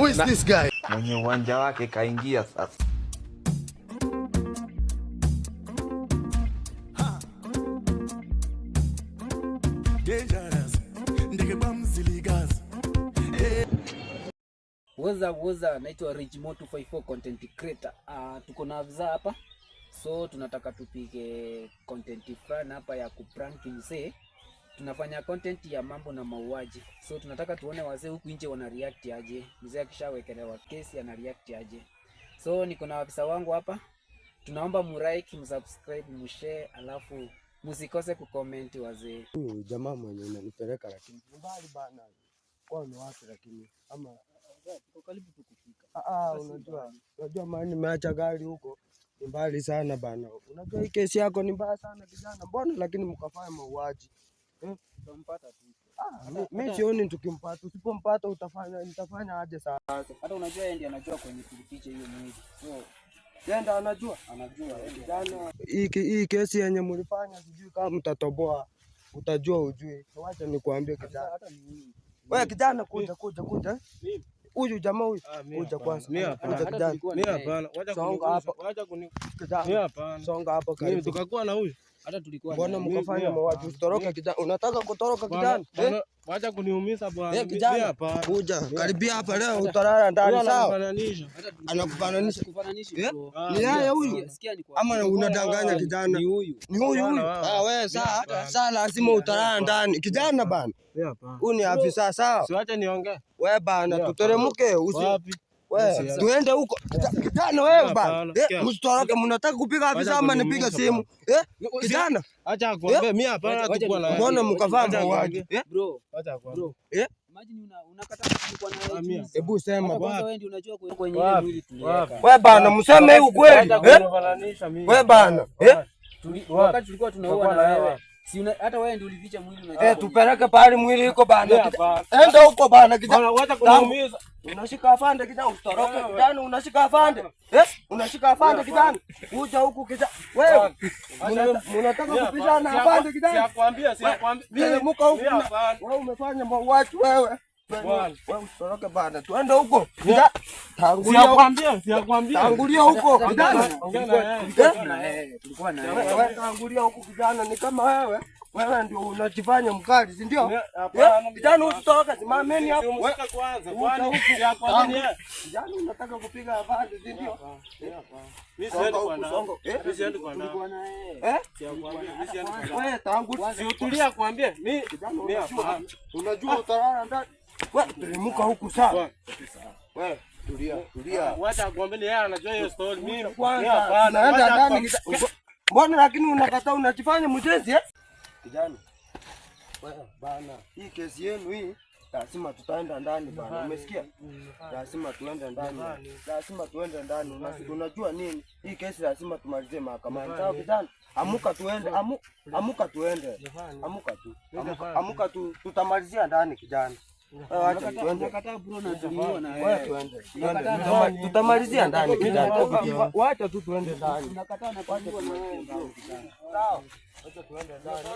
Who is this guy? Mwenye uwanja wake kaingia sasa. Woza naitwa Regimo 254 content creator. Tuko na Afza hapa. So tunataka tupige content fulani hapa ya kuprank mzee. Tunafanya content ya mambo na mauaji. So tunataka tuone wazee huku nje wana react aje. Mzee akishawekelewa kesi ana react aje. So niko na afisa wangu hapa. Tunaomba mlike, msubscribe, mshare, alafu msikose kucomment wazee. Huyu jamaa mwenye unanipeleka lakini mbali bana. Kwa ni wapi lakini ama tuko karibu tukufika. Unajua maana nimeacha gari huko. Ni mbali sana bana. Unajua hii kesi yako ni mbaya sana kijana. Mbona lakini mkafanya mauaji? Tutampata tu. Mimi sioni tukimpata. Usipompata nitafanya aje sasa? Hata unajua yeye ndiye anajua kwenye tulipicha hiyo mwili. So yeye ndiye anajua kijana. Hii kesi yenye mlifanya sijui kama mtatoboa. Utajua ujui. Wacha nikuambie kijana. Hata ni mimi. Wewe kijana kuja. Huyu jamaa huyu kuja kwanza. Mimi hapana. Mimi hapana. Wacha kuni. Mimi hapana. Songa hapo karibu. Mimi tukakuwa na huyu. Hata tulikuwa mbona mkafanya mauaji? Usitoroke kijana. Unataka kutoroka kijana? Wacha kuniumiza bwana. Mimi hapana. Kuja. Karibia hapa leo utalala ndani sawa? Anakufananisha. Ni yeye huyu. Ama unadanganya kijana? Ni huyu. Wewe saa lazima utalala ndani. Kijana bana. Huyu ni afisa sawa? Siache niongee. Wewe bana tuteremke wapi? Wewe tuende huko. Kijana wewe bana. Msitoroke, mnataka kupiga afisa ama nipige simu? Kijana. Acha kuambia mimi hapana tukua na. Mbona mkavaa mauaji? Bro. Acha kwa. Imagine unakataa kulikuwa na wewe. Hebu sema kwanza wewe ndio unajua kwenye mwili tuliweka. Wewe bana mseme hii ukweli. Wewe bana. Wakati tulikuwa tunaua na wewe. Si hata wewe ndio ulificha mwili unajua. Tupeleke pale mwili iko bana. Enda huko bana kijana. Wacha kuniumiza. Unashika afande kijana utoroke kijana unashika afande. Unashika afande kijana. Kuja huku kijana. Wewe unataka kupishana afande kijana. Sikwambia. Mimi mko huku. Wewe umefanya mauaji wewe. Wewe utoroke bana. Tuende huko. Tangulia huko kijana. Tulikuwa na wewe tangulia huko kijana ni kama wewe. Wewe ndio unajifanya mkali, si ndio? Kijana usitoke, simameni hapo. Wewe kwanza. Kwani sikwambia. Kijana unataka kupiga afande, si ndio? Mimi siende kwa nani? Mimi siende kwa nani? Sikwambia, mimi siende kwa nani? wewe tangulia. Si utulia kuambia. Mimi hapana. Unajua utalala ndani. Wewe teremka huku sawa. Wewe tulia. Wacha kuambia yeye anajua hiyo story. Mimi hapana. Naenda ndani. Mbona lakini unakataa unajifanya mjezi kijana? Wewe bana, hii kesi yenu hii lazima tutaenda ndani bana. Umesikia? Lazima tuende ndani. Unajua nini? Hii kesi lazima tumalizie mahakamani. Sawa kijana? Amuka tuende. Amuka tu. Tutamalizia ndani kijana. Acha tuende. Nakataa bro na tuliona na wewe. Tuende. Tutamalizia ndani kijana. Wacha tu tuende ndani. Nakataa na kuambiwa na wewe. Sawa. Acha tuende ndani.